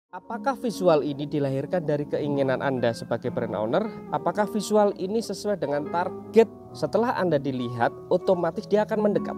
Apakah visual ini dilahirkan dari keinginan Anda sebagai brand owner? Apakah visual ini sesuai dengan target? Setelah Anda dilihat, otomatis dia akan mendekat.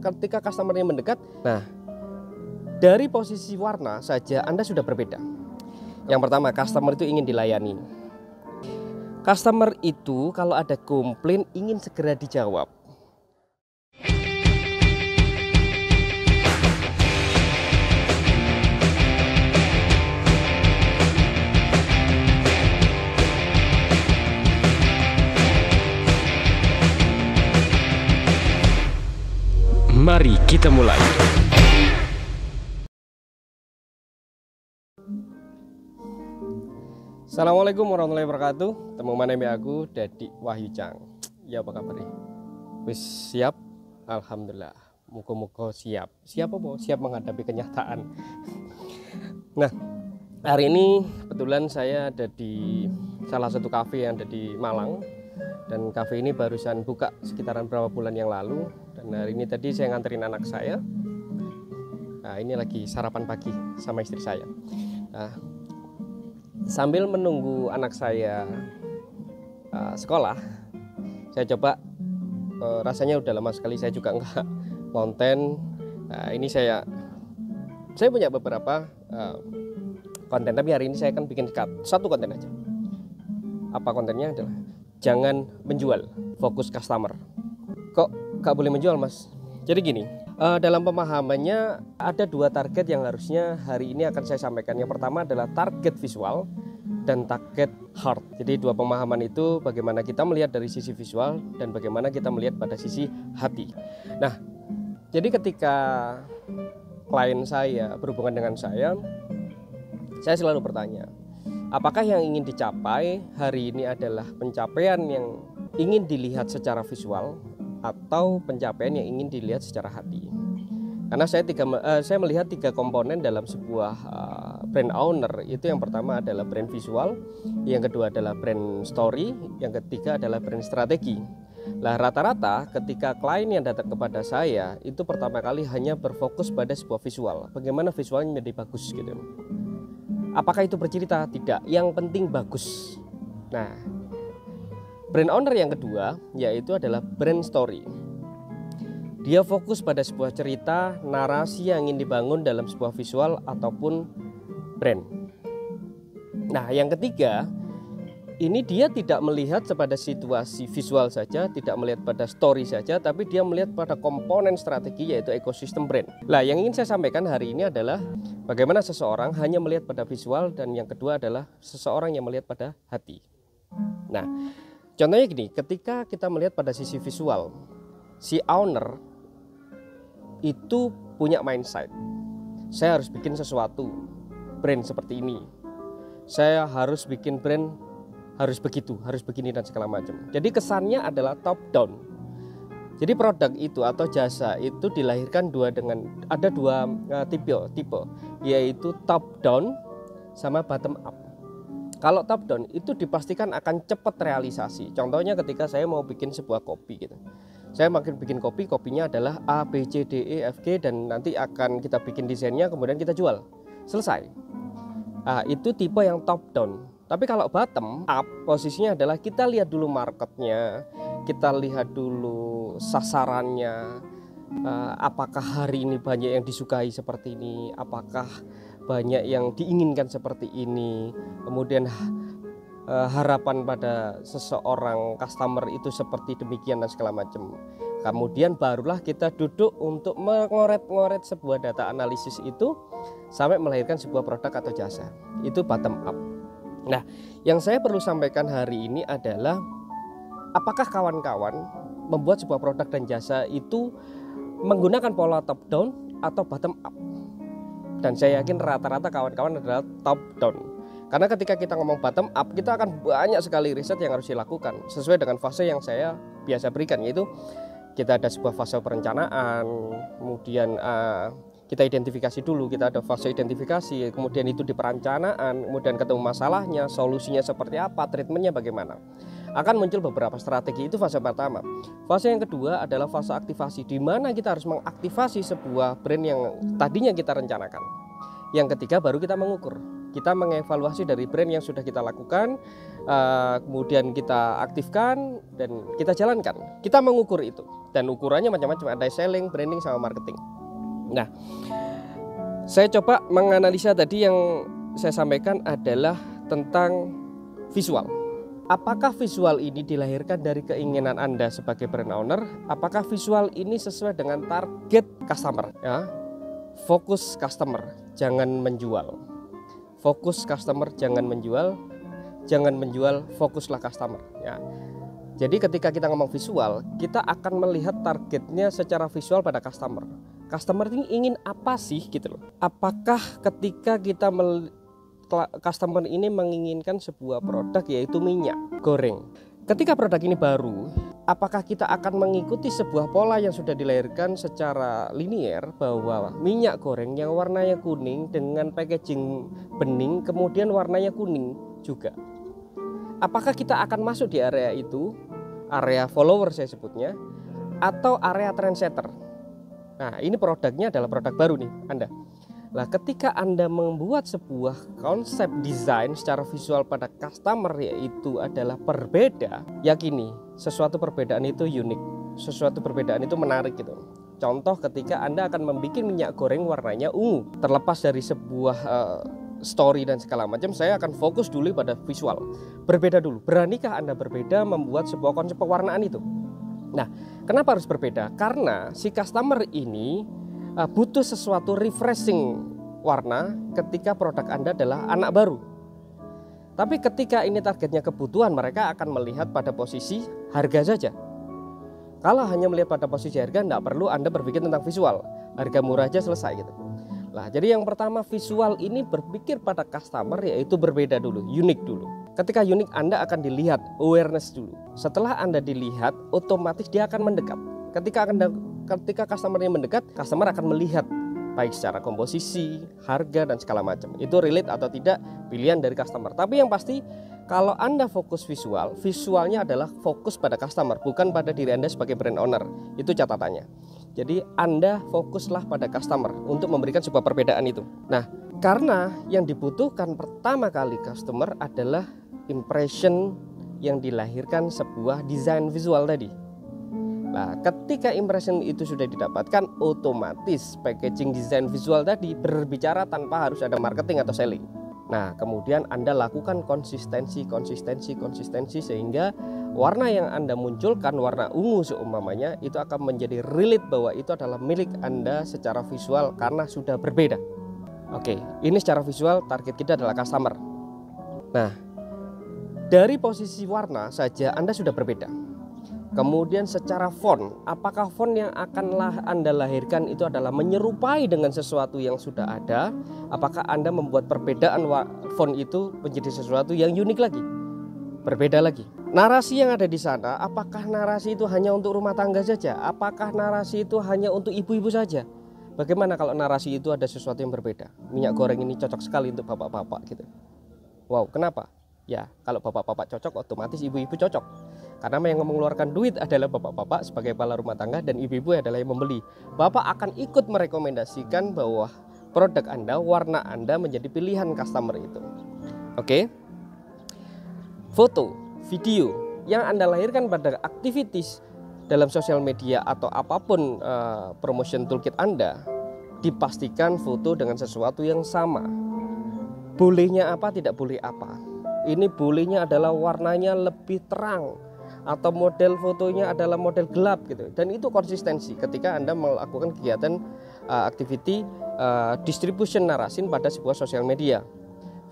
Ketika customer-nya mendekat, nah dari posisi warna saja Anda sudah berbeda. Yang pertama, customer itu ingin dilayani. Customer itu kalau ada komplain ingin segera dijawab. Mari kita mulai. Assalamualaikum warahmatullahi wabarakatuh. Temu mana aku Dadi Wahyu Cang. Ya apa kabar? Wis siap? Alhamdulillah. Muga-muga siap. Siap apa? Siap menghadapi kenyataan. Nah, hari ini kebetulan saya ada di salah satu kafe yang ada di Malang. Dan kafe ini barusan buka sekitaran beberapa bulan yang lalu. Dan hari ini tadi saya nganterin anak saya. Nah, ini lagi sarapan pagi sama istri saya. Nah, sambil menunggu anak saya sekolah, saya coba rasanya udah lama sekali saya juga nggak konten. Nah, ini saya punya beberapa konten, tapi hari ini saya akan bikin satu konten aja. Apa kontennya adalah jangan menjual, fokus customer. Kok gak boleh menjual, Mas? Jadi gini, dalam pemahamannya ada dua target yang harusnya hari ini akan saya sampaikan. Yang pertama adalah target visual dan target heart. Jadi dua pemahaman itu bagaimana kita melihat dari sisi visual dan bagaimana kita melihat pada sisi hati. Nah, jadi ketika klien saya berhubungan dengan saya selalu bertanya, apakah yang ingin dicapai hari ini adalah pencapaian yang ingin dilihat secara visual atau pencapaian yang ingin dilihat secara hati? Karena saya melihat tiga komponen dalam sebuah brand owner. Itu yang pertama adalah brand visual, yang kedua adalah brand story, yang ketiga adalah brand strategi. Lah rata-rata ketika klien yang datang kepada saya itu pertama kali hanya berfokus pada sebuah visual. Bagaimana visualnya menjadi bagus gitu. Apakah itu bercerita? Tidak, yang penting bagus. Nah, brand owner yang kedua yaitu adalah brand story. Dia fokus pada sebuah cerita, narasi yang ingin dibangun dalam sebuah visual ataupun brand. Nah, yang ketiga, ini dia tidak melihat pada situasi visual saja, tidak melihat pada story saja, tapi dia melihat pada komponen strategi yaitu ekosistem brand. Nah, yang ingin saya sampaikan hari ini adalah bagaimana seseorang hanya melihat pada visual, dan yang kedua adalah seseorang yang melihat pada hati. Nah, contohnya gini, ketika kita melihat pada sisi visual, si owner itu punya mindset. Saya harus bikin sesuatu, brand seperti ini. Saya harus bikin brand harus begitu, harus begini dan segala macam. Jadi kesannya adalah top down. Jadi produk itu atau jasa itu dilahirkan ada dua tipe, yaitu top down sama bottom up. Kalau top down itu dipastikan akan cepat realisasi. Contohnya ketika saya mau bikin sebuah kopi gitu. Saya makin bikin kopinya adalah A, B, C, D, E, F, G, dan nanti akan kita bikin desainnya kemudian kita jual. Selesai. Itu tipe yang top down. Tapi kalau bottom up posisinya adalah kita lihat dulu marketnya, kita lihat dulu sasarannya, apakah hari ini banyak yang disukai seperti ini, apakah banyak yang diinginkan seperti ini, kemudian harapan pada seseorang customer itu seperti demikian dan segala macam. Kemudian barulah kita duduk untuk mengoret-ngoret sebuah data analisis itu sampai melahirkan sebuah produk atau jasa. Itu bottom up. Nah, yang saya perlu sampaikan hari ini adalah apakah kawan-kawan membuat sebuah produk dan jasa itu menggunakan pola top down atau bottom up? Dan saya yakin rata-rata kawan-kawan adalah top down. Karena ketika kita ngomong bottom up, kita akan banyak sekali riset yang harus dilakukan sesuai dengan fase yang saya biasa berikan, yaitu kita ada sebuah fase perencanaan, kemudian kita identifikasi dulu, kita ada fase identifikasi, kemudian itu di perencanaan, kemudian ketemu masalahnya, solusinya seperti apa, treatmentnya bagaimana. Akan muncul beberapa strategi, itu fase pertama. Fase yang kedua adalah fase aktivasi, di mana kita harus mengaktifasi sebuah brand yang tadinya kita rencanakan. Yang ketiga baru kita mengukur. Kita mengevaluasi dari brand yang sudah kita lakukan, kemudian kita aktifkan dan kita jalankan. Kita mengukur itu, dan ukurannya macam-macam, ada selling, branding, sama marketing. Nah, saya coba menganalisa tadi yang saya sampaikan adalah tentang visual. Apakah visual ini dilahirkan dari keinginan Anda sebagai brand owner? Apakah visual ini sesuai dengan target customer? Ya, fokus customer, jangan menjual. Fokus customer, jangan menjual. Jangan menjual, fokuslah customer. Ya. Jadi ketika kita ngomong visual, kita akan melihat targetnya secara visual pada customer. Customer ini ingin apa sih gitu loh? Apakah ketika kita customer ini menginginkan sebuah produk yaitu minyak goreng. Ketika produk ini baru, apakah kita akan mengikuti sebuah pola yang sudah dilahirkan secara linier bahwa minyak goreng yang warnanya kuning dengan packaging bening kemudian warnanya kuning juga? Apakah kita akan masuk di area itu, area follower saya sebutnya, atau area trendsetter? Nah, ini produknya adalah produk baru nih Anda. Nah, ketika Anda membuat sebuah konsep desain secara visual pada customer yaitu adalah berbeda, yakini sesuatu perbedaan itu unik, sesuatu perbedaan itu menarik gitu. Contoh ketika Anda akan membuat minyak goreng warnanya ungu, terlepas dari sebuah story dan segala macam, saya akan fokus dulu pada visual. Berbeda dulu. Beranikah Anda berbeda membuat sebuah konsep pewarnaan itu? Nah, kenapa harus berbeda? Karena si customer ini butuh sesuatu refreshing warna ketika produk Anda adalah anak baru. Tapi ketika ini targetnya kebutuhan, mereka akan melihat pada posisi harga saja. Kalau hanya melihat pada posisi harga, tidak perlu Anda berpikir tentang visual. Harga murah aja selesai gitu. Nah, jadi yang pertama visual ini berpikir pada customer yaitu berbeda dulu, unik dulu. Ketika unik Anda akan dilihat, awareness dulu. Setelah Anda dilihat, otomatis dia akan mendekat. Ketika customer ini mendekat, customer akan melihat baik secara komposisi, harga dan segala macam. Itu relate atau tidak pilihan dari customer. Tapi yang pasti kalau Anda fokus visual, visualnya adalah fokus pada customer, bukan pada diri Anda sebagai brand owner. Itu catatannya. Jadi Anda fokuslah pada customer untuk memberikan sebuah perbedaan itu. Nah, karena yang dibutuhkan pertama kali customer adalah impression yang dilahirkan sebuah desain visual tadi. Nah, ketika impression itu sudah didapatkan, otomatis packaging desain visual tadi berbicara tanpa harus ada marketing atau selling. Nah, kemudian Anda lakukan konsistensi sehingga warna yang Anda munculkan, warna ungu seumpamanya, itu akan menjadi relate bahwa itu adalah milik Anda secara visual karena sudah berbeda. Oke, ini secara visual target kita adalah customer. Nah, dari posisi warna saja Anda sudah berbeda. Kemudian secara font, apakah font yang akan Anda lahirkan itu adalah menyerupai dengan sesuatu yang sudah ada? Apakah Anda membuat perbedaan font itu menjadi sesuatu yang unik lagi? Berbeda lagi. Narasi yang ada di sana, apakah narasi itu hanya untuk rumah tangga saja? Apakah narasi itu hanya untuk ibu-ibu saja? Bagaimana kalau narasi itu ada sesuatu yang berbeda? Minyak goreng ini cocok sekali untuk bapak-bapak gitu. Wow, kenapa? Ya, kalau bapak-bapak cocok, otomatis ibu-ibu cocok. Karena yang mengeluarkan duit adalah bapak-bapak sebagai kepala rumah tangga dan ibu-ibu adalah yang membeli. Bapak akan ikut merekomendasikan bahwa produk Anda, warna Anda menjadi pilihan customer itu. Oke. Foto, video yang Anda lahirkan pada activities dalam sosial media atau apapun promotion toolkit Anda, dipastikan foto dengan sesuatu yang sama. Bolehnya apa, tidak boleh apa. Ini bolehnya adalah warnanya lebih terang atau model fotonya adalah model gelap gitu. Dan itu konsistensi ketika Anda melakukan kegiatan activity distribution narasi pada sebuah sosial media.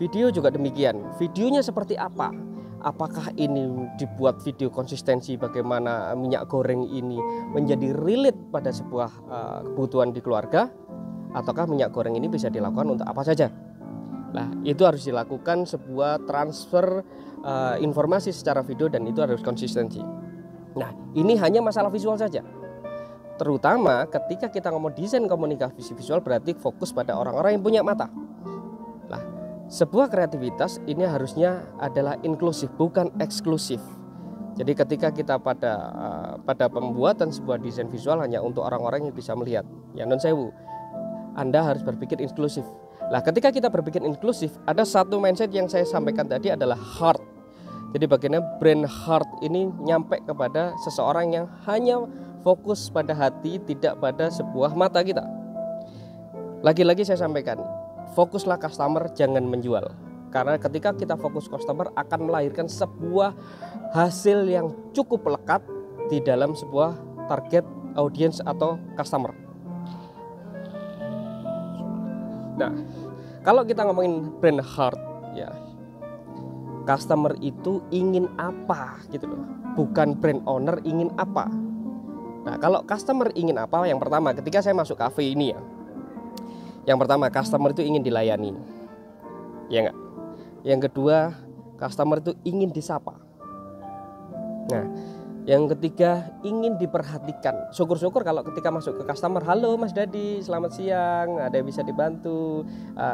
Video juga demikian. Videonya seperti apa? Apakah ini dibuat video konsistensi bagaimana minyak goreng ini menjadi relate pada sebuah kebutuhan di keluarga, ataukah minyak goreng ini bisa dilakukan untuk apa saja? Nah, itu harus dilakukan sebuah transfer informasi secara video dan itu harus konsistensi. Nah, ini hanya masalah visual saja. Terutama ketika kita ngomong desain komunikasi visual berarti fokus pada orang-orang yang punya mata. Nah, sebuah kreativitas ini harusnya adalah inklusif, bukan eksklusif. Jadi ketika kita pada pembuatan sebuah desain visual hanya untuk orang-orang yang bisa melihat, ya non sewu, Anda harus berpikir inklusif. Nah, ketika kita berpikir inklusif, ada satu mindset yang saya sampaikan tadi adalah heart. Jadi bagaimana brand heart ini nyampe kepada seseorang yang hanya fokus pada hati, tidak pada sebuah mata kita. Lagi-lagi saya sampaikan, fokuslah customer, jangan menjual. Karena ketika kita fokus customer akan melahirkan sebuah hasil yang cukup lekat di dalam sebuah target audience atau customer. Nah, kalau kita ngomongin brand heart, ya, customer itu ingin apa gitu loh, bukan brand owner ingin apa. Nah, kalau customer ingin apa, yang pertama ketika saya masuk cafe ini ya, yang pertama customer itu ingin dilayani, ya enggak. Yang kedua, customer itu ingin disapa. Nah, yang ketiga ingin diperhatikan. Syukur-syukur kalau ketika masuk ke customer, halo Mas Dadi, selamat siang, ada yang bisa dibantu,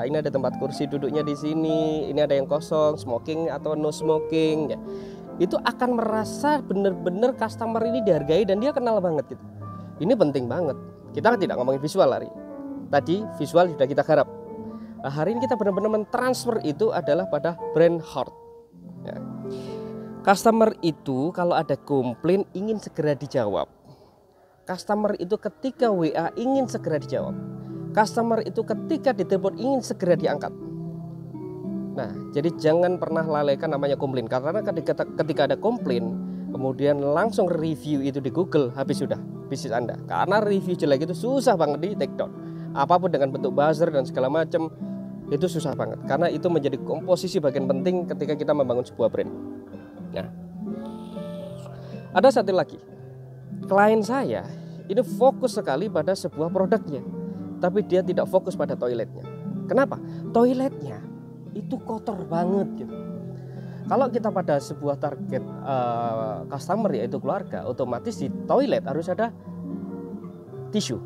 ini ada tempat kursi duduknya di sini, ini ada yang kosong, smoking atau no smoking, ya. Itu akan merasa benar-benar customer ini dihargai dan dia kenal banget gitu. Ini penting banget. Kita tidak ngomongin visual hari. Tadi visual sudah kita garap. Nah, hari ini kita benar-benar mentransfer itu adalah pada brand heart, ya. Customer itu kalau ada komplain ingin segera dijawab. Customer itu ketika WA ingin segera dijawab. Customer itu ketika ditelepon ingin segera diangkat. Nah, jadi jangan pernah lalaikan namanya komplain. Karena ketika ada komplain, kemudian langsung review itu di Google, habis sudah bisnis Anda. Karena review jelek itu susah banget di take down. Apapun dengan bentuk buzzer dan segala macam itu susah banget. Karena itu menjadi komposisi bagian penting ketika kita membangun sebuah brand. Nah, ada satu lagi, klien saya ini fokus sekali pada sebuah produknya, tapi dia tidak fokus pada toiletnya. Kenapa? Toiletnya itu kotor banget gitu. Kalau kita pada sebuah target customer yaitu keluarga, otomatis di toilet harus ada tisu.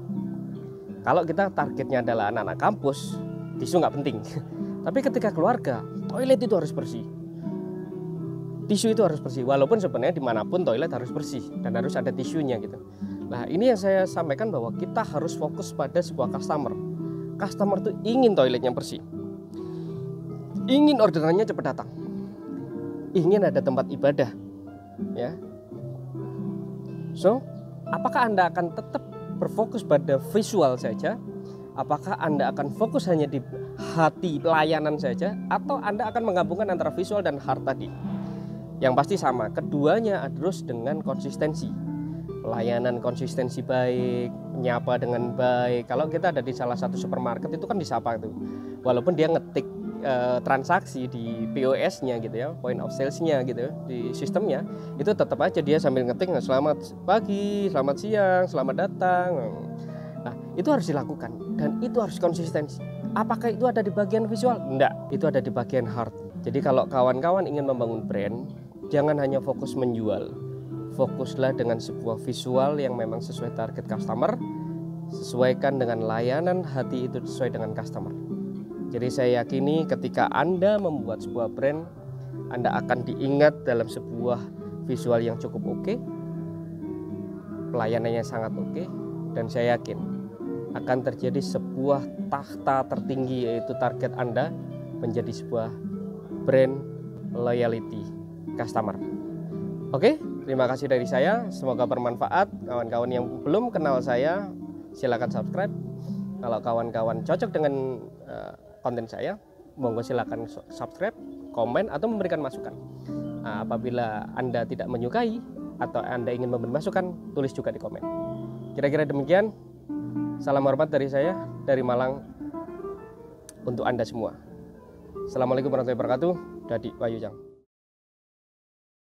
Kalau kita targetnya adalah anak-anak kampus, tisu nggak penting. Tapi ketika keluarga, toilet itu harus bersih. Tisu itu harus bersih, walaupun sebenarnya dimanapun toilet harus bersih dan harus ada tisunya gitu. Nah, ini yang saya sampaikan bahwa kita harus fokus pada sebuah customer. Customer itu ingin toiletnya bersih, ingin orderannya cepat datang, ingin ada tempat ibadah, ya. So, apakah Anda akan tetap berfokus pada visual saja? Apakah Anda akan fokus hanya di hati pelayanan saja, atau Anda akan menggabungkan antara visual dan heart tadi? Yang pasti sama, keduanya harus dengan konsistensi. Pelayanan konsistensi baik, menyapa dengan baik. Kalau kita ada di salah satu supermarket itu kan disapa tuh. Walaupun dia ngetik transaksi di POS-nya gitu ya, point of sales-nya gitu di sistemnya, itu tetap aja dia sambil ngetik selamat pagi, selamat siang, selamat datang. Nah, itu harus dilakukan dan itu harus konsistensi. Apakah itu ada di bagian visual? Enggak, itu ada di bagian heart. Jadi kalau kawan-kawan ingin membangun brand, jangan hanya fokus menjual. Fokuslah dengan sebuah visual yang memang sesuai target customer, sesuaikan dengan layanan hati itu sesuai dengan customer. Jadi saya yakini ketika Anda membuat sebuah brand, Anda akan diingat dalam sebuah visual yang cukup oke, pelayanannya sangat oke, dan saya yakin akan terjadi sebuah takhta tertinggi yaitu target Anda menjadi sebuah brand loyalty customer. Oke, terima kasih dari saya. Semoga bermanfaat. Kawan-kawan yang belum kenal saya, silakan subscribe. Kalau kawan-kawan cocok dengan konten saya, monggo silakan subscribe, komen, atau memberikan masukan. Nah, apabila Anda tidak menyukai atau Anda ingin memberi masukan, tulis juga di komen. Kira-kira demikian. Salam hormat dari saya, dari Malang, untuk Anda semua. Assalamualaikum warahmatullahi wabarakatuh. Dadi Wahyujang.